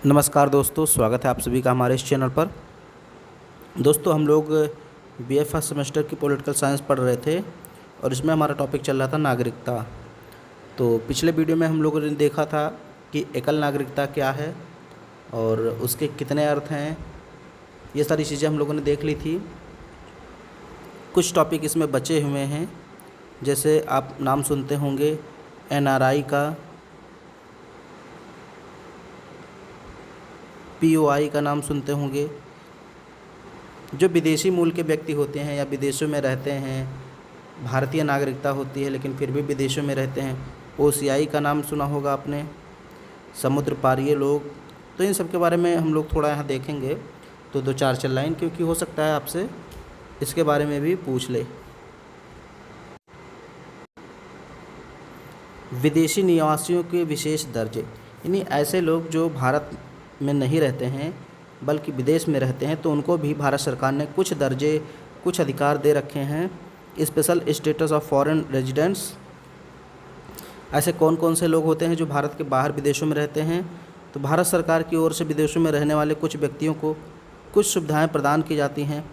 नमस्कार दोस्तों, स्वागत है आप सभी का हमारे इस चैनल पर। दोस्तों, हम लोग बीए फर्स्ट सेमेस्टर की पॉलिटिकल साइंस पढ़ रहे थे और इसमें हमारा टॉपिक चल रहा था नागरिकता। तो पिछले वीडियो में हम लोगों ने देखा था कि एकल नागरिकता क्या है और उसके कितने अर्थ हैं। ये सारी चीज़ें हम लोगों ने देख ली थी। कुछ टॉपिक इसमें बचे हुए हैं, जैसे आप नाम सुनते होंगे एनआरआई का, पीओआई का नाम सुनते होंगे। जो विदेशी मूल के व्यक्ति होते हैं या विदेशों में रहते हैं, भारतीय नागरिकता होती है लेकिन फिर भी विदेशों में रहते हैं, ओसीआई का नाम सुना होगा आपने, समुद्र पारीय लोग। तो इन सब के बारे में हम लोग थोड़ा यहाँ देखेंगे। तो दो चार चल लाइन, क्योंकि हो सकता है आपसे इसके बारे में भी पूछ ले। विदेशी निवासियों के विशेष दर्जे, यानी ऐसे लोग जो भारत में नहीं रहते हैं बल्कि विदेश में रहते हैं, तो उनको भी भारत सरकार ने कुछ दर्जे, कुछ अधिकार दे रखे हैं। Special status of foreign residents. ऐसे कौन कौन से लोग होते हैं जो भारत के बाहर विदेशों में रहते हैं? तो भारत सरकार की ओर से विदेशों में रहने वाले कुछ व्यक्तियों को कुछ सुविधाएं प्रदान की जाती हैं।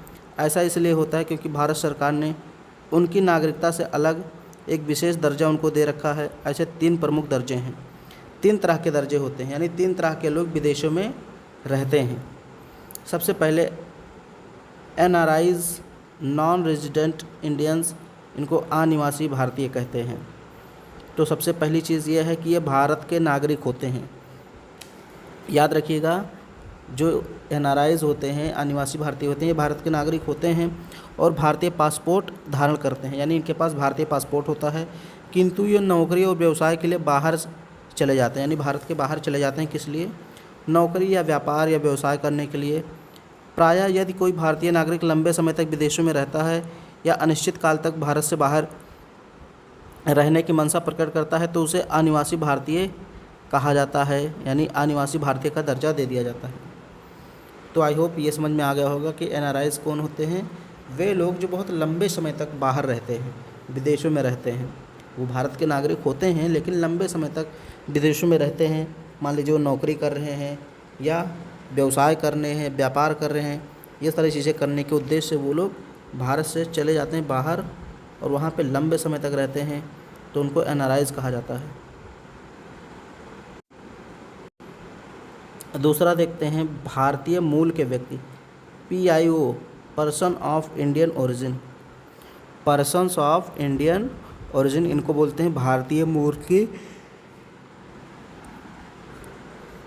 ऐसा इसलिए होता है क्योंकि भारत सरकार ने उनकी नागरिकता से अलग एक विशेष दर्जा उनको दे रखा है। ऐसे 3 प्रमुख दर्जे हैं, 3 तरह के दर्जे होते हैं, यानी 3 तरह के लोग विदेशों में रहते हैं। सबसे पहले एनआरआईज, नॉन रेजिडेंट इंडियंस, इनको अनिवासी भारतीय कहते हैं। तो सबसे पहली चीज़ ये है कि ये भारत के नागरिक होते हैं। याद रखिएगा, जो एनआरआईज होते हैं, अनिवासी भारतीय होते हैं, ये भारत के नागरिक होते हैं और भारतीय पासपोर्ट धारण करते हैं, यानी इनके पास भारतीय पासपोर्ट होता है। किंतु ये नौकरी और व्यवसाय के लिए बाहर चले जाते हैं, यानी भारत के बाहर चले जाते हैं। किस लिए? नौकरी या व्यापार या व्यवसाय करने के लिए। प्रायः यदि कोई भारतीय नागरिक लंबे समय तक विदेशों में रहता है या अनिश्चित काल तक भारत से बाहर रहने की मंशा प्रकट करता है, तो उसे अनिवासी भारतीय कहा जाता है, यानी अनिवासी भारतीय का दर्जा दे दिया जाता है। तो आई होप ये समझ में आ गया होगा कि एनआरआईज कौन होते हैं। वे लोग जो बहुत लंबे समय तक बाहर रहते हैं, विदेशों में रहते हैं। वो भारत के नागरिक होते हैं लेकिन लंबे समय तक विदेशों में रहते हैं। मान लीजिए वो नौकरी कर रहे हैं या व्यवसाय करने हैं, व्यापार कर रहे हैं, ये सारी चीज़ें करने के उद्देश्य से वो लोग भारत से चले जाते हैं बाहर और वहाँ पे लंबे समय तक रहते हैं, तो उनको एनआरआईज कहा जाता है। दूसरा देखते हैं भारतीय मूल के व्यक्ति, PIO, person of Indian origin. Persons of Indian origin, इनको बोलते हैं भारतीय मूल के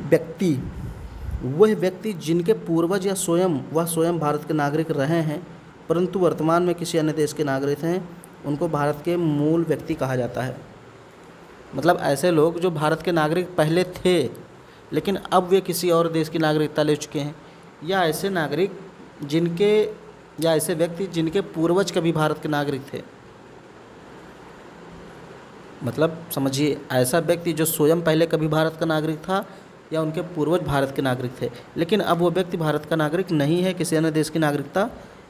व्यक्ति। वह व्यक्ति जिनके पूर्वज या स्वयं भारत के नागरिक रहे हैं परंतु वर्तमान में किसी अन्य देश के नागरिक हैं, उनको भारत के मूल व्यक्ति कहा जाता है। मतलब ऐसे लोग जो भारत के नागरिक पहले थे लेकिन अब वे किसी और देश की नागरिकता ले चुके हैं, या ऐसे नागरिक जिनके या ऐसे व्यक्ति जिनके पूर्वज कभी भारत के नागरिक थे। मतलब समझिए, ऐसा व्यक्ति जो स्वयं पहले कभी भारत का नागरिक था या उनके पूर्वज भारत के नागरिक थे, लेकिन अब वो व्यक्ति भारत का नागरिक नहीं है, किसी अन्य देश की नागरिकता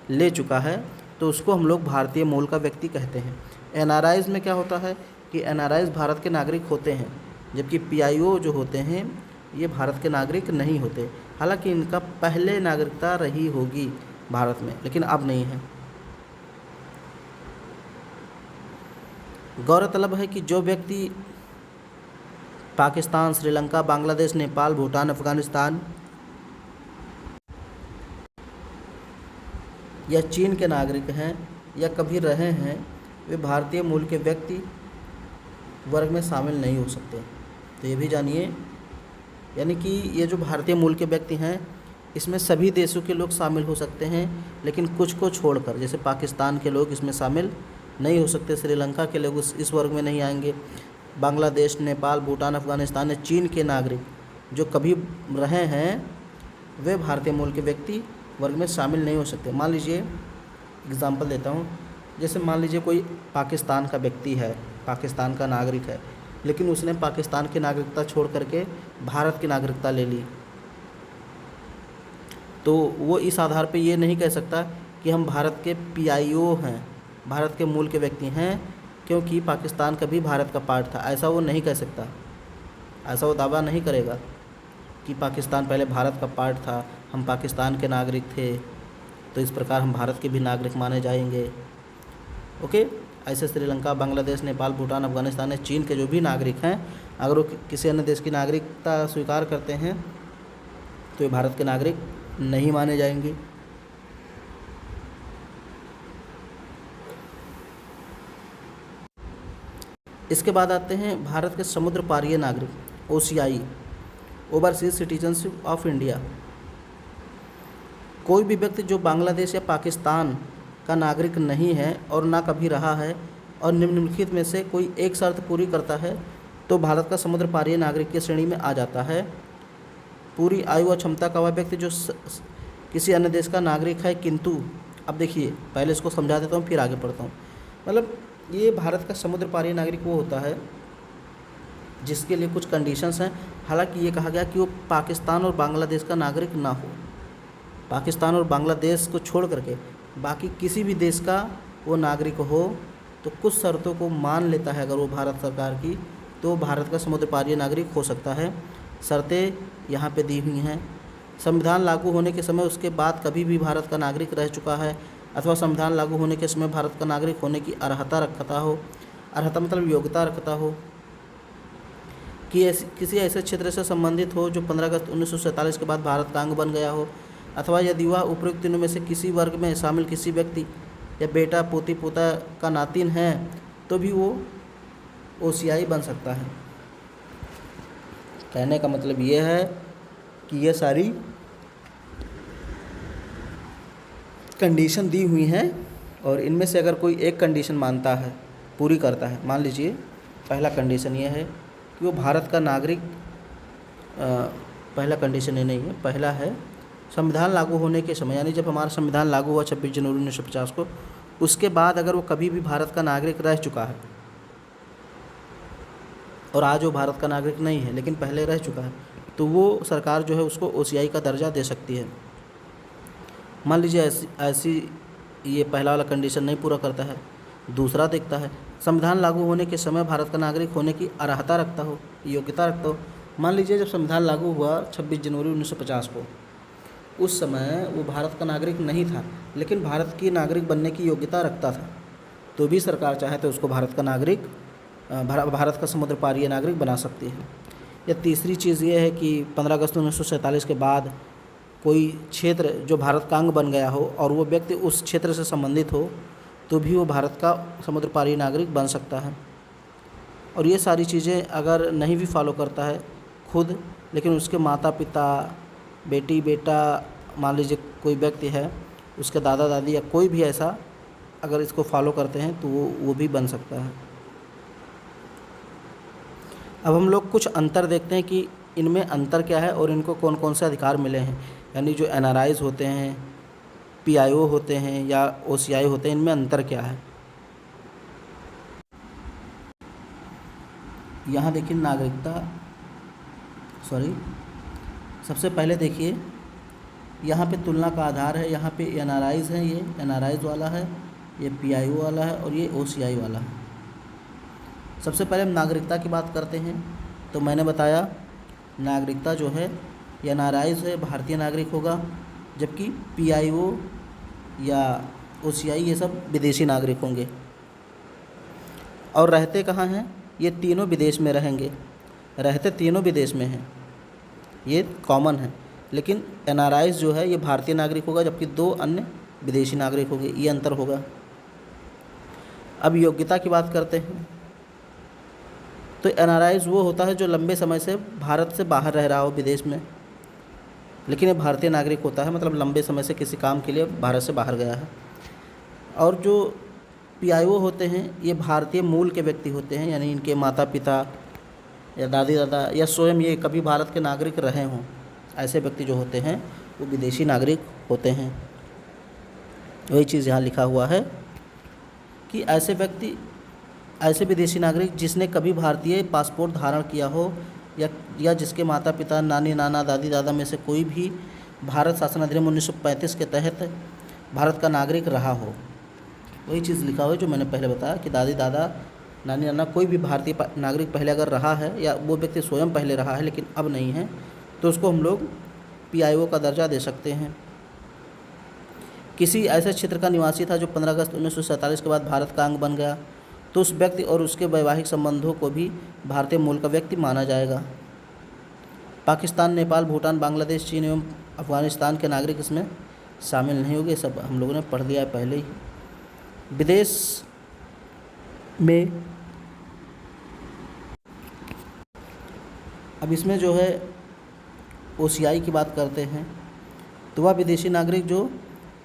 ले चुका है, तो उसको हम लोग भारतीय मूल का व्यक्ति कहते हैं। एनआरआईज में क्या होता है कि एनआरआईज भारत के नागरिक होते हैं, जबकि पीआईओ जो होते हैं ये भारत के नागरिक नहीं होते। हालांकि इनका पहले नागरिकता रही होगी भारत में, लेकिन अब नहीं है। गौरतलब है कि जो व्यक्ति पाकिस्तान, श्रीलंका, बांग्लादेश, नेपाल, भूटान, अफगानिस्तान या चीन के नागरिक हैं या कभी रहे हैं, वे भारतीय मूल के व्यक्ति वर्ग में शामिल नहीं हो सकते। तो ये भी जानिए, यानी कि ये जो भारतीय मूल के व्यक्ति हैं इसमें सभी देशों के लोग शामिल हो सकते हैं, लेकिन कुछ को छोड़कर, जैसे पाकिस्तान के लोग इसमें शामिल नहीं हो सकते, श्रीलंका के लोग इस वर्ग में नहीं आएंगे, बांग्लादेश, नेपाल, भूटान, अफगानिस्तान या चीन के नागरिक जो कभी रहे हैं वे भारतीय मूल के व्यक्ति वर्ग में शामिल नहीं हो सकते। मान लीजिए, एग्जांपल देता हूँ, जैसे मान लीजिए कोई पाकिस्तान का व्यक्ति है, पाकिस्तान का नागरिक है, लेकिन उसने पाकिस्तान की नागरिकता छोड़ करके भारत की नागरिकता ले ली, तो वो इस आधार पे ये नहीं कह सकता कि हम भारत के पीआईओ हैं, भारत के मूल के व्यक्ति हैं, क्योंकि पाकिस्तान कभी भारत का पार्ट था। ऐसा वो नहीं कह सकता, ऐसा वो दावा नहीं करेगा। कि पाकिस्तान पहले भारत का पार्ट था, हम पाकिस्तान के नागरिक थे, तो इस प्रकार हम भारत के भी नागरिक माने जाएंगे। ओके। ऐसे श्रीलंका, बांग्लादेश, नेपाल, भूटान, अफगानिस्तान, चीन के जो भी नागरिक हैं, अगर वो किसी अन्य देश की नागरिकता स्वीकार करते हैं तो ये भारत के नागरिक नहीं माने जाएंगे। इसके बाद आते हैं भारत के समुद्र पारीय नागरिक, OCI, overseas citizenship of India. कोई भी व्यक्ति जो बांग्लादेश या पाकिस्तान का नागरिक नहीं है और ना कभी रहा है और निम्नलिखित में से कोई एक शर्त पूरी करता है तो भारत का समुद्र पारीय नागरिक की श्रेणी में आ जाता है। पूरी आयु और क्षमता का वह व्यक्ति जो किसी अन्य देश का नागरिक है, किंतु अब देखिए पहले इसको समझा देता हूँ फिर आगे पढ़ता हूँ। मतलब ये भारत का समुद्र पारीय नागरिक वो होता है जिसके लिए कुछ कंडीशंस हैं। हालांकि ये कहा गया कि वो पाकिस्तान और बांग्लादेश का नागरिक ना हो, पाकिस्तान और बांग्लादेश को छोड़ करके बाकी किसी भी देश का वो नागरिक हो तो कुछ शर्तों को मान लेता है अगर वो भारत सरकार की, तो भारत का समुद्र पारीय नागरिक हो सकता है। शर्तें यहाँ पे दी हुई हैं। संविधान लागू होने के समय उसके बाद कभी भी भारत का नागरिक रह चुका है अथवा संविधान लागू होने के समय भारत का नागरिक होने की अर्हता रखता हो, अर्हता मतलब योग्यता रखता हो, कि किसी ऐसे क्षेत्र से संबंधित हो जो 15 अगस्त 1947 के बाद भारत का अंग बन गया हो, अथवा यदि वह उपरोक्त तीनों में से किसी वर्ग में शामिल किसी व्यक्ति या बेटा, पोती, पोता का नातिन है तो भी वो OCI बन सकता है। कहने का मतलब ये है कि ये सारी कंडीशन दी हुई हैं और इनमें से अगर कोई एक कंडीशन मानता है, पूरी करता है, मान लीजिए पहला कंडीशन ये है कि वो भारत का नागरिक, पहला कंडीशन ये नहीं है, पहला है संविधान लागू होने के समय, यानी जब हमारा संविधान लागू हुआ 26 जनवरी 1950 को, उसके बाद अगर वो कभी भी भारत का नागरिक रह चुका है और आज वो भारत का नागरिक नहीं है लेकिन पहले रह चुका है, तो वो सरकार जो है उसको OCI का दर्जा दे सकती है। मान लीजिए ऐसी ये पहला वाला कंडीशन नहीं पूरा करता है, दूसरा देखता है संविधान लागू होने के समय भारत का नागरिक होने की अर्हता रखता हो, योग्यता रखता हो। मान लीजिए जब संविधान लागू हुआ 26 जनवरी 1950 को, उस समय वो भारत का नागरिक नहीं था लेकिन भारत की नागरिक बनने की योग्यता रखता था, तो भी सरकार चाहे तो उसको भारत का नागरिक, भारत का समुद्र पारीय नागरिक बना सकती है। या तीसरी चीज़ ये है कि 15 अगस्त 1947 के बाद कोई क्षेत्र जो भारत का अंग बन गया हो और वो व्यक्ति उस क्षेत्र से संबंधित हो तो भी वो भारत का समुद्र पारीय नागरिक बन सकता है। और ये सारी चीज़ें अगर नहीं भी फॉलो करता है खुद, लेकिन उसके माता पिता, बेटी, बेटा, मान लीजिए कोई व्यक्ति है, उसके दादा दादी या कोई भी ऐसा अगर इसको फॉलो करते हैं तो वो भी बन सकता है। अब हम लोग कुछ अंतर देखते हैं कि इनमें अंतर क्या है और इनको कौन कौन से अधिकार मिले हैं। यानी जो NRIs होते हैं, PIO होते हैं या OCI होते हैं, इनमें अंतर क्या है। यहाँ देखिए नागरिकता, सबसे पहले देखिए यहाँ पे तुलना का आधार है, यहाँ पे NRIs है, ये NRIs वाला है, ये PIO वाला है और ये OCI वाला है। सबसे पहले हम नागरिकता की बात करते हैं तो मैंने बताया नागरिकता जो है NRIs है, भारतीय नागरिक होगा, जबकि PIO या OCI ये सब विदेशी नागरिक होंगे। और रहते कहाँ हैं, ये तीनों विदेश में रहेंगे, रहते तीनों विदेश में हैं, ये कॉमन है। लेकिन NRIs जो है ये भारतीय नागरिक होगा जबकि 2 अन्य विदेशी नागरिक होंगे, ये अंतर होगा। अब योग्यता की बात करते हैं तो NRIs वो होता है जो लंबे समय से भारत से बाहर रह रहा हो विदेश में, लेकिन ये भारतीय नागरिक होता है, मतलब लंबे समय से किसी काम के लिए भारत से बाहर गया है। और जो PIO होते हैं ये भारतीय मूल के व्यक्ति होते हैं, यानी इनके माता पिता या दादी दादा या स्वयं ये कभी भारत के नागरिक रहे हों, ऐसे व्यक्ति जो होते हैं वो विदेशी नागरिक होते हैं। वही चीज़ यहाँ लिखा हुआ है कि ऐसे व्यक्ति, ऐसे विदेशी नागरिक जिसने कभी भारतीय पासपोर्ट धारण किया हो या जिसके माता पिता, नानी नाना, दादी दादा में से कोई भी भारत शासन अधिनियम 1935 के तहत भारत का नागरिक रहा हो। वही चीज़ लिखा हुआ है जो मैंने पहले बताया कि दादी दादा, नानी नाना, कोई भी भारतीय नागरिक पहले अगर रहा है या वो व्यक्ति स्वयं पहले रहा है लेकिन अब नहीं है, तो उसको हम लोग पीआईओ का दर्जा दे सकते हैं। किसी ऐसे क्षेत्र का निवासी था जो 15 अगस्त 1947 के बाद भारत का अंग बन गया, तो उस व्यक्ति और उसके वैवाहिक संबंधों को भी भारतीय मूल का व्यक्ति माना जाएगा। पाकिस्तान, नेपाल, भूटान, बांग्लादेश, चीन एवं अफगानिस्तान के नागरिक इसमें शामिल नहीं होंगे। सब हम लोगों ने पढ़ लिया है पहले ही। विदेश में अब इसमें जो है ओसीआई की बात करते हैं, तो वह विदेशी नागरिक जो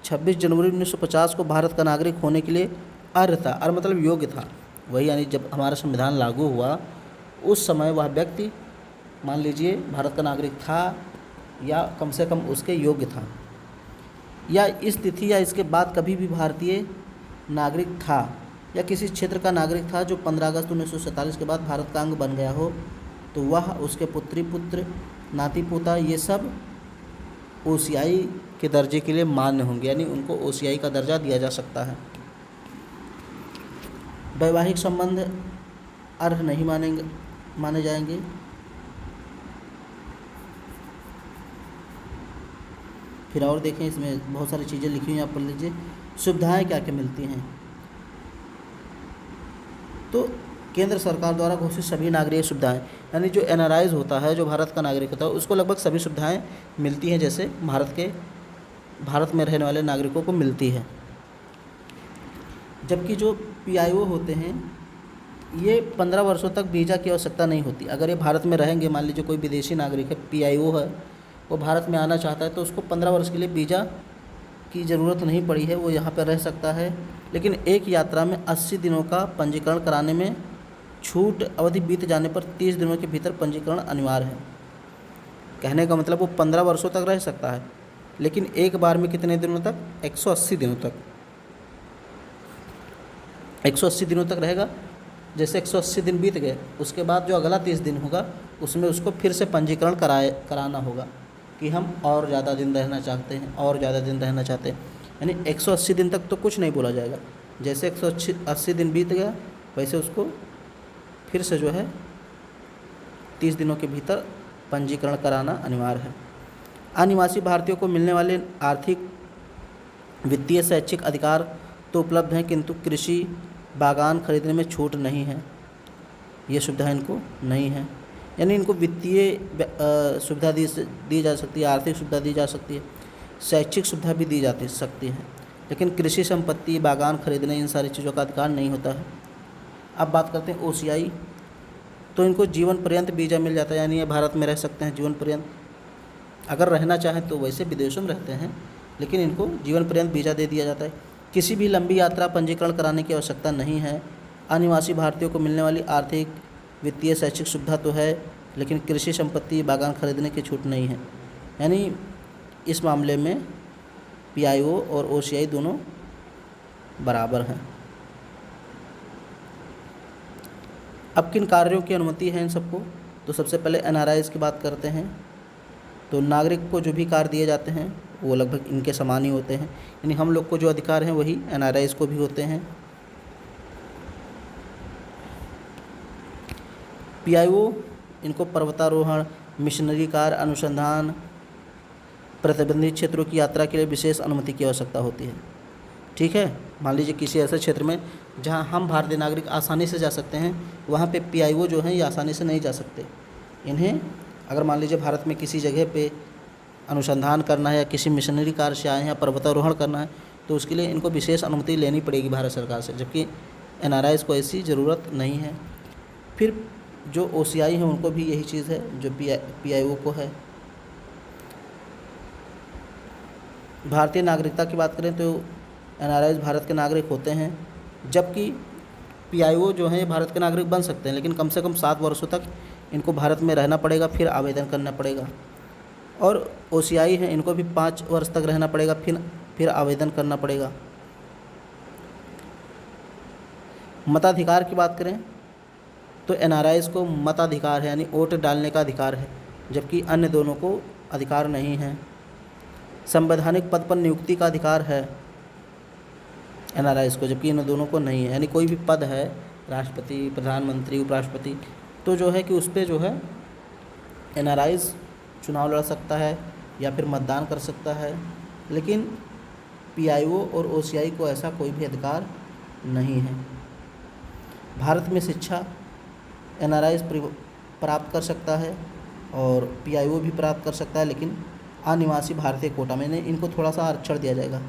26 जनवरी 1950 को भारत का नागरिक होने के लिए अर्ह था, अर्ह मतलब योग्य था, वही यानी जब हमारा संविधान लागू हुआ उस समय वह व्यक्ति मान लीजिए भारत का नागरिक था या कम से कम उसके योग्य था, या इस तिथि या इसके बाद कभी भी भारतीय नागरिक था या किसी क्षेत्र का नागरिक था जो 15 अगस्त 1947 के बाद भारत का अंग बन गया हो, तो वह, उसके पुत्री पुत्र, नाती पोता, ये सब ओसीआई के दर्जे के लिए मान्य होंगे, यानी उनको ओसीआई का दर्जा दिया जा सकता है। वैवाहिक संबंध अर्ह नहीं माने जाएंगे। फिर और देखें, इसमें बहुत सारी चीज़ें लिखी हुई हैं, आप पढ़ लीजिए। सुविधाएं क्या क्या मिलती हैं, तो केंद्र सरकार द्वारा घोषित सभी नागरिक सुविधाएं, यानी जो एनआरआईज होता है, जो भारत का नागरिक होता है, उसको लगभग सभी सुविधाएं मिलती हैं जैसे भारत में रहने वाले नागरिकों को मिलती है। जबकि जो पीआईओ होते हैं ये 15 वर्षों तक वीज़ा की आवश्यकता नहीं होती। अगर ये भारत में रहेंगे, मान लीजिए कोई विदेशी नागरिक है, पीआईओ है, वो भारत में आना चाहता है, तो उसको 15 वर्ष के लिए वीज़ा की ज़रूरत नहीं पड़ी है, वो यहाँ पर रह सकता है। लेकिन एक यात्रा में 80 दिनों का पंजीकरण कराने में छूट अवधि बीत जाने पर 30 दिनों के भीतर पंजीकरण अनिवार्य है। कहने का मतलब वो 15 वर्षों तक रह सकता है, लेकिन एक बार में कितने दिनों तक? 180 दिनों तक। 180 दिनों तक रहेगा। जैसे 180 दिन बीत गए, उसके बाद जो अगला 30 दिन होगा उसमें उसको फिर से पंजीकरण कराना होगा कि हम और ज़्यादा दिन रहना चाहते हैं, और ज़्यादा दिन रहना चाहते हैं। यानी 180 दिन तक तो कुछ नहीं बोला जाएगा। जैसे 180 दिन बीत गया, वैसे उसको फिर से जो है 30 दिनों के भीतर पंजीकरण कराना अनिवार्य है। अनिवासी भारतीयों को मिलने वाले आर्थिक, वित्तीय, शैक्षिक अधिकार तो उपलब्ध हैं, किंतु कृषि, बागान खरीदने में छूट नहीं है। ये सुविधा इनको नहीं है। यानी इनको वित्तीय सुविधा दी जा सकती है, आर्थिक सुविधा दी जा सकती है, शैक्षिक सुविधा भी दी जाती सकती है, लेकिन कृषि संपत्ति, बागान खरीदने, इन सारी चीज़ों का अधिकार नहीं होता है। अब बात करते हैं ओसीआई, तो इनको जीवन पर्यंत वीज़ा मिल जाता है, यानी ये भारत में रह सकते हैं जीवन पर्यंत। अगर रहना चाहें तो वैसे विदेशों में रहते हैं, लेकिन इनको जीवन पर्यंत वीज़ा दे दिया जाता है। किसी भी लंबी यात्रा पंजीकरण कराने की आवश्यकता नहीं है। अनिवासी भारतीयों को मिलने वाली आर्थिक, वित्तीय, शैक्षिक सुविधा तो है, लेकिन कृषि संपत्ति, बागान खरीदने की छूट नहीं है। यानी इस मामले में पीआईओ और ओसीआई दोनों बराबर हैं। अब किन कार्यों की अनुमति है इन सबको? तो सबसे पहले एनआरआईज़ की बात करते हैं। तो नागरिक को जो भी कार्य दिए जाते हैं वो लगभग इनके समान ही होते हैं, यानी हम लोग को जो अधिकार हैं वही एनआरआईज़ को भी होते हैं। पीआईओ इनको पर्वतारोहण, मिशनरी कार्य, अनुसंधान, प्रतिबंधित क्षेत्रों की यात्रा के लिए विशेष अनुमति की आवश्यकता होती है। ठीक है, मान लीजिए किसी ऐसे क्षेत्र में जहां हम भारतीय नागरिक आसानी से जा सकते हैं, वहां पे पीआईओ जो हैं ये आसानी से नहीं जा सकते। इन्हें अगर मान लीजिए भारत में किसी जगह पे अनुसंधान करना है या किसी मिशनरी कार्य से आए हैं या पर्वतारोहण करना है, तो उसके लिए इनको विशेष अनुमति लेनी पड़ेगी भारत सरकार से, जबकि एनआरआईज़ को ऐसी ज़रूरत नहीं है। फिर जो ओसीआई हैं उनको भी यही चीज़ है जो पीआईओ को है। भारतीय नागरिकता की बात करें तो एनआरआईज़ भारत के नागरिक होते हैं, जबकि पीआईओ जो हैं भारत के नागरिक बन सकते हैं, लेकिन कम से कम 7 वर्षों तक इनको भारत में रहना पड़ेगा, फिर आवेदन करना पड़ेगा। और ओसीआई हैं, इनको भी 5 वर्ष तक रहना पड़ेगा, फिर आवेदन करना पड़ेगा। मताधिकार की बात करें तो एनआरआईज़ को मताधिकार है, यानी वोट डालने का अधिकार है, जबकि अन्य दोनों को अधिकार नहीं है। संवैधानिक पद पर नियुक्ति का अधिकार है एनआरआईज़ को, जबकि इन दोनों को नहीं है। यानी कोई भी पद है, राष्ट्रपति, प्रधानमंत्री, उपराष्ट्रपति, तो जो है कि उस पर जो है एनआरआईज़ चुनाव लड़ सकता है या फिर मतदान कर सकता है, लेकिन पीआईओ और ओसीआई को ऐसा कोई भी अधिकार नहीं है। भारत में शिक्षा एनआरआई प्राप्त कर सकता है और पीआईओ भी प्राप्त कर सकता है, लेकिन अनिवासी भारतीय कोटा में इनको थोड़ा सा आरक्षण दिया जाएगा,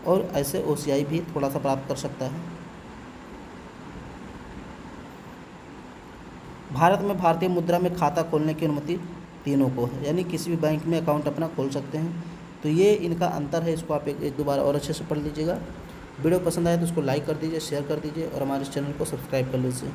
और ऐसे ओसीआई भी थोड़ा सा प्राप्त कर सकता है। भारत में भारतीय मुद्रा में खाता खोलने की अनुमति तीनों को है, यानी किसी भी बैंक में अकाउंट अपना खोल सकते हैं। तो ये इनका अंतर है, इसको आप एक दो बार और अच्छे से पढ़ लीजिएगा। वीडियो पसंद आए तो उसको लाइक कर दीजिए, शेयर कर दीजिए और हमारे इस चैनल को सब्सक्राइब कर लीजिए।